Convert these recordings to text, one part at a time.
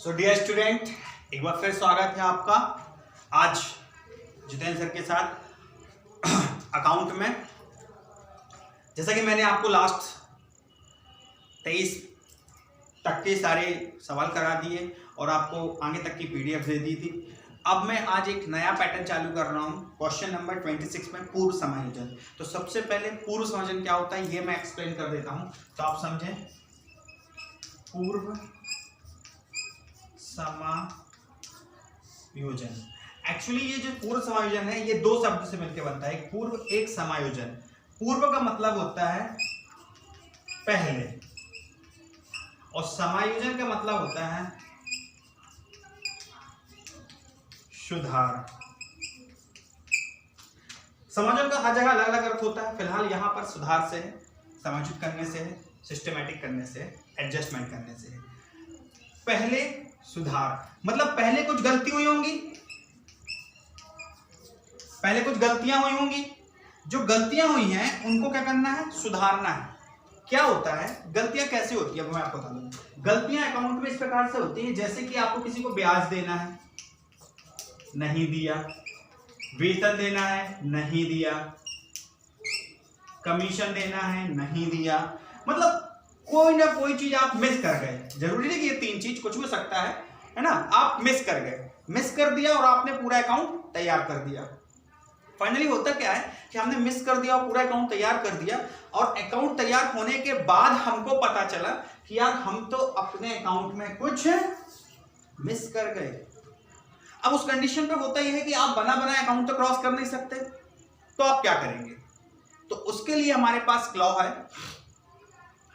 So dear student, एक बार फिर स्वागत है आपका आज जितेंद्र सर के साथ अकाउंट में। जैसा कि मैंने आपको लास्ट 23 तक के सारे सवाल करा दिए और आपको आगे तक की पीडीएफ दे दी थी। अब मैं आज एक नया पैटर्न चालू कर रहा हूँ क्वेश्चन नंबर 26 में पूर्व समायोजन। तो सबसे पहले पूर्व समायोजन क्या होता है ये मैं एक्सप्लेन कर देता हूँ तो आप समझें। पूर्व समायोजन, एक्चुअली ये जो पूर्व समायोजन है ये दो शब्द से मिलकर बनता है, एक पूर्व एक समायोजन। पूर्व का मतलब होता है पहले और समायोजन का मतलब होता है सुधार। समायोजन का हर जगह अलग अलग अर्थ होता है, फिलहाल यहां पर सुधार से है, समायोजित करने से है, सिस्टमैटिक करने से है, एडजस्टमेंट करने से है। पहले सुधार मतलब पहले कुछ गलती हुई होंगी, पहले कुछ गलतियां हुई होंगी, जो गलतियां हुई हैं उनको क्या करना है, सुधारना है। क्या होता है, गलतियां कैसे होती है मैं आपको बता दूं। गलतियां अकाउंट में इस प्रकार से होती है जैसे कि आपको किसी को ब्याज देना है, नहीं दिया, वेतन देना है, नहीं दिया, कमीशन देना है, नहीं दिया, मतलब कोई ना कोई चीज आप मिस कर गए। जरूरी नहीं कि ये तीन चीज, कुछ भी सकता है ना। आप मिस कर गए, मिस कर दिया और आपने पूरा अकाउंट तैयार कर दिया। फाइनली होता क्या है कि हमने मिस कर दिया और पूरा अकाउंट तैयार कर दिया और अकाउंट तैयार होने के बाद हमको पता चला कि यार हम तो अपने अकाउंट में कुछ मिस कर गए। अब उस कंडीशन पे होता यह है कि आप बना बनाए अकाउंट तो क्रॉस कर नहीं सकते, तो आप क्या करेंगे। तो उसके लिए हमारे पास लॉ है,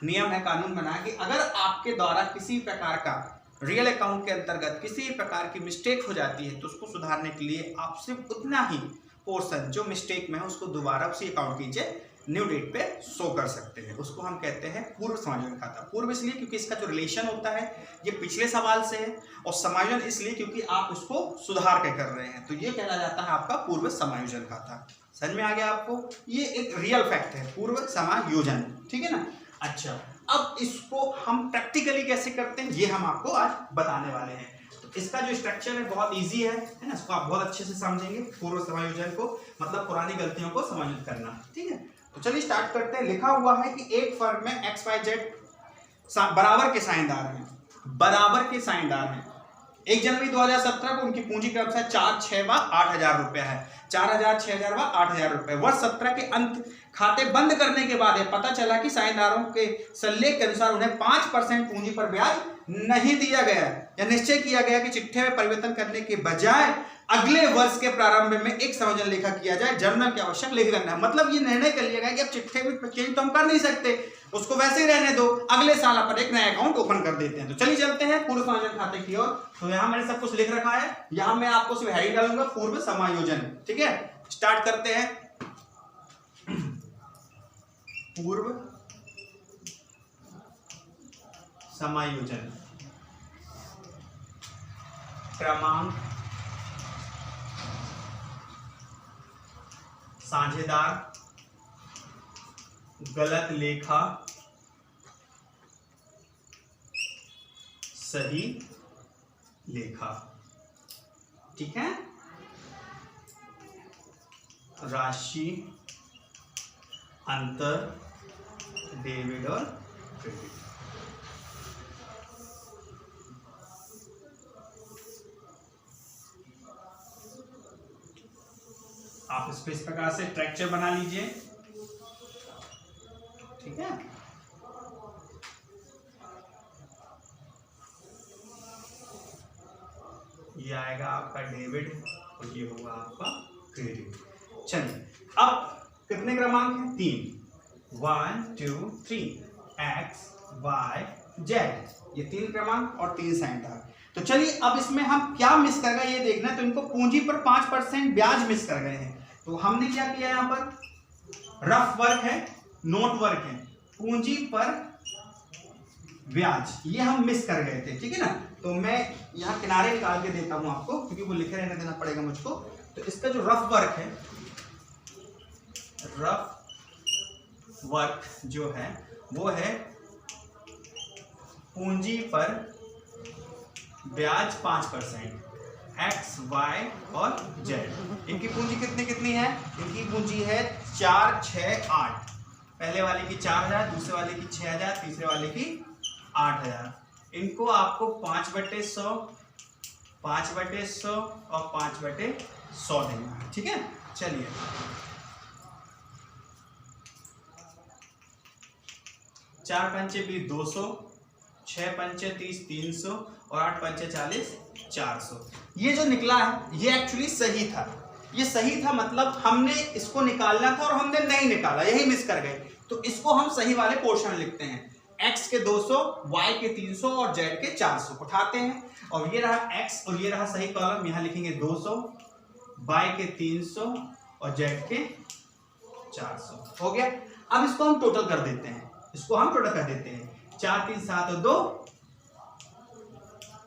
नियम है, कानून बना कि अगर आपके द्वारा किसी प्रकार का रियल अकाउंट के अंतर्गत किसी प्रकार की मिस्टेक हो जाती है तो उसको सुधारने के लिए आप सिर्फ उतना ही पोर्शन जो मिस्टेक में है उसको दोबारा उसी अकाउंट कीजिए, न्यू डेट पे शो कर सकते हैं। उसको हम कहते हैं पूर्व समायोजन खाता। पूर्व इसलिए क्योंकि इसका जो रिलेशन होता है ये पिछले सवाल से है, और समायोजन इसलिए क्योंकि आप उसको सुधार के कर रहे हैं, तो ये कहला जाता है आपका पूर्व समायोजन खाता। समझ में आ गया आपको, ये एक रियल फैक्ट है पूर्व समायोजन, ठीक है ना। अच्छा, अब इसको हम प्रैक्टिकली कैसे करते हैं ये हम आपको आज बताने वाले हैं। तो इसका जो स्ट्रक्चर है बहुत इजी है ना, इसको आप बहुत अच्छे से समझेंगे। पूर्व समायोजन को मतलब पुरानी गलतियों को समायोजित करना, ठीक है। तो चलिए स्टार्ट करते हैं। लिखा हुआ है कि एक फर्म में XYZ बराबर के साझेदार हैं, बराबर के साझेदार हैं। 1 जनवरी 2017 को उनकी पूंजी क्रमशः 4, 6 व 8,000 रुपया है। 4,000, 6,000 व 8,000 रुपए। वर्ष 17 के अंत खाते बंद करने के बाद पता चला कि साझेदारों के सल्लेख के अनुसार उन्हें 5% पूंजी पर ब्याज नहीं दिया गया या निश्चय किया गया कि चिट्ठे में परिवर्तन करने के बजाय अगले वर्ष के प्रारंभ में एक समायोजन लेखा किया जाए, जर्नल के आवश्यक लेख करना है। मतलब ये निर्णय कर लिया गया कि अब चिट्ठे में चेंज तो हम कर नहीं सकते, उसको वैसे ही रहने दो, अगले साल अपन एक नया अकाउंट ओपन कर देते हैं। तो चलिए चलते हैं पूर्व समायोजन खाते की ओर। तो यहाँ मैंने सब कुछ लिख रखा है, यहाँ मैं आपको सिर्फ हेडिंग डालूंगा पूर्व समायोजन, ठीक है। स्टार्ट करते हैं। पूर्व समायोजन क्रमांक, साझेदार, गलत लेखा, सही लेखा, ठीक है। राशि, अंतर, डेबिट और क्रेडिट। आप इस प्रकार से स्ट्रक्चर बना लीजिए, ठीक है। ये आएगा आपका डेबिट और ये होगा आपका क्रेडिट। चलिए अब कितने क्रमांक हैं, 3, 1, 2, 3, X, Y, Z, ये 3 क्रमांक और 3 साझेदार। तो चलिए अब इसमें हम क्या मिस कर गए ये देखना है। तो इनको पूंजी पर 5% ब्याज मिस कर गए हैं, तो हमने क्या किया, यहाँ पर रफ वर्क है, नोट वर्क है, पूंजी पर ब्याज ये हम मिस कर गए थे, ठीक है ना। तो मैं यहाँ किनारे निकाल के देता हूं आपको क्योंकि वो लिखे रहने देना पड़ेगा मुझको। तो इसका जो रफ वर्क है, रफ वर्क जो है वो है पूंजी पर ब्याज 5%, एक्स वाई और जेड। इनकी पूंजी कितनी कितनी है? इनकी पूंजी है 4, 6, 8। पहले वाले की 4000, दूसरे वाले की 6000, तीसरे वाले की 8000। इनको आपको 5/100, 5/100 और 5/100 देना है। ठीक है, चलिए 4 पंचे 20 200, 6 पंचे 30 300 और 8 पंचे 40 400। ये जो निकला है ये एक्चुअली सही था, ये सही था मतलब हमने इसको निकालना था और हमने नहीं निकाला, यही मिस कर गए। तो इसको हम सही वाले पोर्शन में लिखते हैं, x के 200, y के 300 और z के 400 उठाते हैं। और ये रहा x और ये रहा सही कॉलम, यहाँ लिखेंगे 200, y के 300 और z के 400। हो गया। अब इसको हम टोटल कर देते हैं, इसको हम टोटल कर देते हैं। 4 3 7 और 2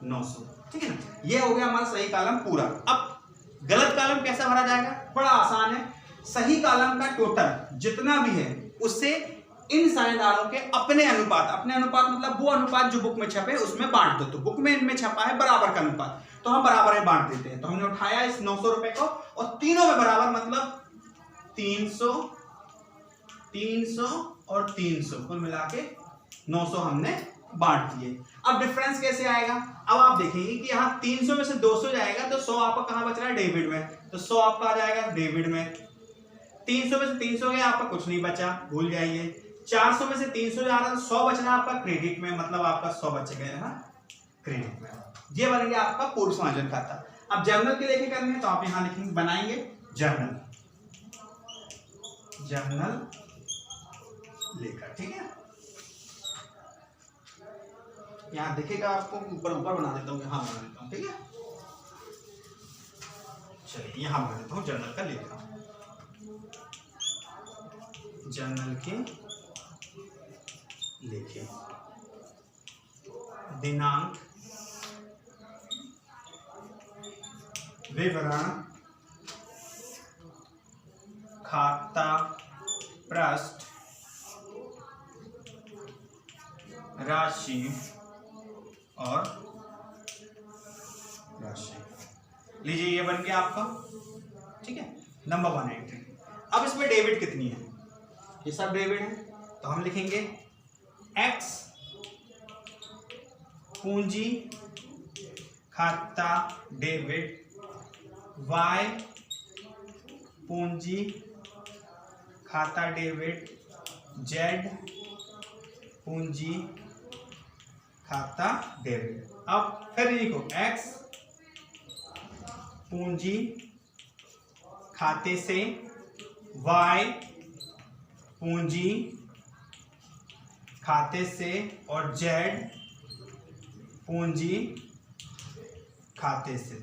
900। ठीक है ना, ये हो गया हमारा सही कॉलम पूरा। अब गलत कॉलम कैसे भरा जाएगा? बड़ा आसान है। सही कॉलम का टोटल जितना भी है उससे इन साझेदारों के अपने अनुपात मतलब वो अनुपात जो बुक में छपे उसमें बांट दो। तो बुक में इनमें छपा है बराबर का अनुपात, तो हम बराबर में बांट देते हैं। तो हमने उठाया इस 900 रुपए को और तीनों में बराबर मतलब 300, 300 और 300 कुल मिला के 900 हमने बांट दिए। अब डिफरेंस कैसे आएगा? अब आप देखेंगे कि यहाँ 300 में से 200 जाएगा तो 100 आपका कहाँ बच रहा है? डेबिट में। तो 100 आपका आ जाएगा डेबिट में। 300 में से 300 गया, आपका कुछ नहीं बचा, भूल जाइए। 400 में से 300 जा रहा है तो 100 बच रहा है आपका क्रेडिट में, मतलब आपका 100 बच गया यहाँ क्रेडिट में। ये बन गया आपका पूर्व समायोजन खाता। अब जर्नल के लेके करने हैं तो आप यहाँ लिखेंगे, बनाएंगे जर्नल, जर्नल लेकर। ठीक है, यहाँ दिखेगा आपको, ऊपर ऊपर बना देता हूँ, यहाँ बना देता हूँ। ठीक है, चलिए यहाँ बना देता हूँ जर्नल का लेखा। जर्नल के लेखे, दिनांक, विवरण, खाता, पृष्ठ, राशि और राशि। लीजिए ये बन गया आपका। ठीक है, नंबर 1 एंट्री। अब इसमें डेबिट कितनी है? ये सब डेबिट है तो हम लिखेंगे x पूंजी खाता डेबिट, y पूंजी खाता डेबिट, z पूंजी खाता डेबिट। अब फिर लिखो x पूंजी खाते से, y पूंजी खाते से और z पूंजी खाते से।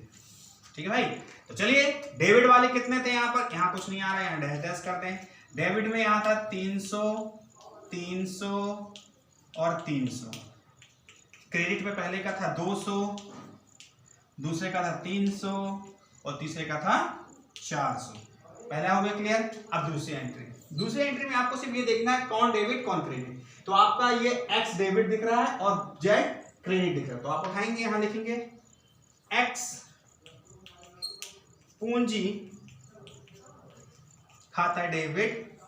ठीक है भाई, तो चलिए डेबिट वाले कितने थे यहाँ पर? यहाँ कुछ नहीं आ रहा है, यहाँ डैश डैश करते हैं। डेबिट में यहाँ था 300, 300 और 300। क्रेडिट में पहले का था 200, दूसरे का था 300 और तीसरे का था 400। पहला हो गया क्लियर। अब दूसरी एंट्री में आपको सिर्फ ये देखना है कौन डेबिट कौन क्रेडिट। तो आपका ये x डेबिट दिख रहा है और z क्रेडिट दिख रहा है, तो आप उठाएंगे, यहां लिखेंगे x पूंजी खाता डेबिट,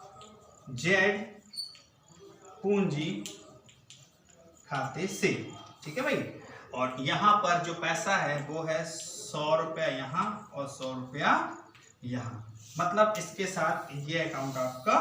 z पूंजी खाते से। ठीक है भाई, और यहां पर जो पैसा है वो है 100 रुपया यहां और 100 रुपया यहां, मतलब इसके साथ ये अकाउंट आपका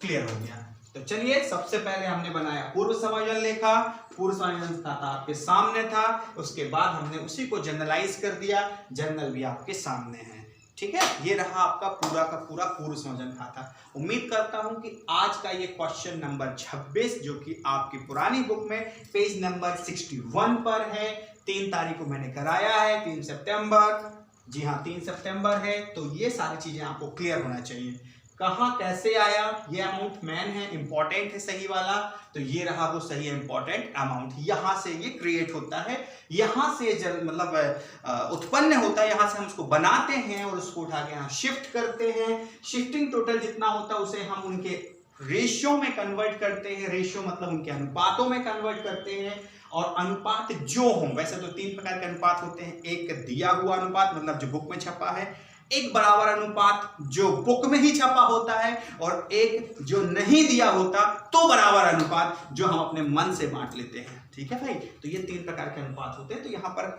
क्लियर हो गया। तो चलिए सबसे पहले हमने बनाया पूर्व समायोजन लेखा। पूर्व समायोजन खाता आपके सामने था, उसके बाद हमने उसी को जनरलाइज कर दिया, जर्नल भी आपके सामने है। ठीक है, ये रहा आपका पूरा का पूरा पूर्व समायोजन खाता। उम्मीद करता हूं कि आज का ये क्वेश्चन नंबर 26 जो कि आपकी पुरानी बुक में पेज नंबर 61 पर है, 3 तारीख को मैंने कराया है, 3 सितंबर। जी हाँ, 3 सितंबर है। तो ये सारी चीजें आपको क्लियर होना चाहिए। कहाँ कैसे आया, ये अमाउंट मैन है, इंपॉर्टेंट है सही वाला, तो ये रहा वो सही इंपॉर्टेंट अमाउंट। यहाँ से ये क्रिएट होता है, यहाँ से मतलब उत्पन्न होता है, यहाँ से हम उसको बनाते हैं और उसको उठा के यहाँ शिफ्ट करते हैं। शिफ्टिंग टोटल जितना होता है उसे हम उनके रेशियो में कन्वर्ट करते हैं, रेशियो मतलब उनके अनुपातों में कन्वर्ट करते हैं, और अनुपात जो हों, वैसे तो 3 प्रकार के अनुपात होते हैं, एक दिया हुआ अनुपात मतलब जो बुक में छपा है, एक बराबर अनुपात जो बुक में ही छपा होता है, और एक जो नहीं दिया होता तो बराबर अनुपात जो हम अपने मन से बांट लेते हैं। ठीक है भाई, तो ये 3 प्रकार के अनुपात होते हैं। तो यहां पर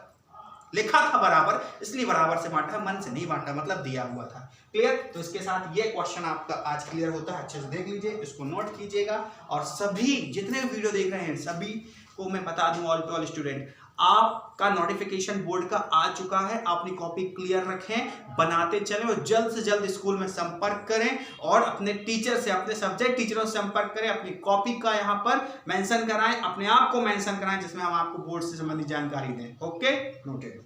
लिखा था बराबर, इसलिए बराबर से बांटा है, मन से नहीं बांटा, मतलब दिया हुआ था। क्लियर? तो इसके साथ ये क्वेश्चन आपका आज क्लियर होता है। अच्छे से देख लीजिए, इसको नोट कीजिएगा, और सभी जितने वीडियो देख रहे हैं सभी को मैं बता दूं, ऑल टू ऑल स्टूडेंट, आपका नोटिफिकेशन बोर्ड का आ चुका है। अपनी कॉपी क्लियर रखें, बनाते चलें, और जल्द से जल्द स्कूल में संपर्क करें, और अपने टीचर से, अपने सब्जेक्ट टीचरों से संपर्क करें, अपनी कॉपी का यहाँ पर मेंशन कराएं, अपने आप को मेंशन कराएं, जिसमें हम आपको बोर्ड से संबंधित जानकारी दें। Okay, noted.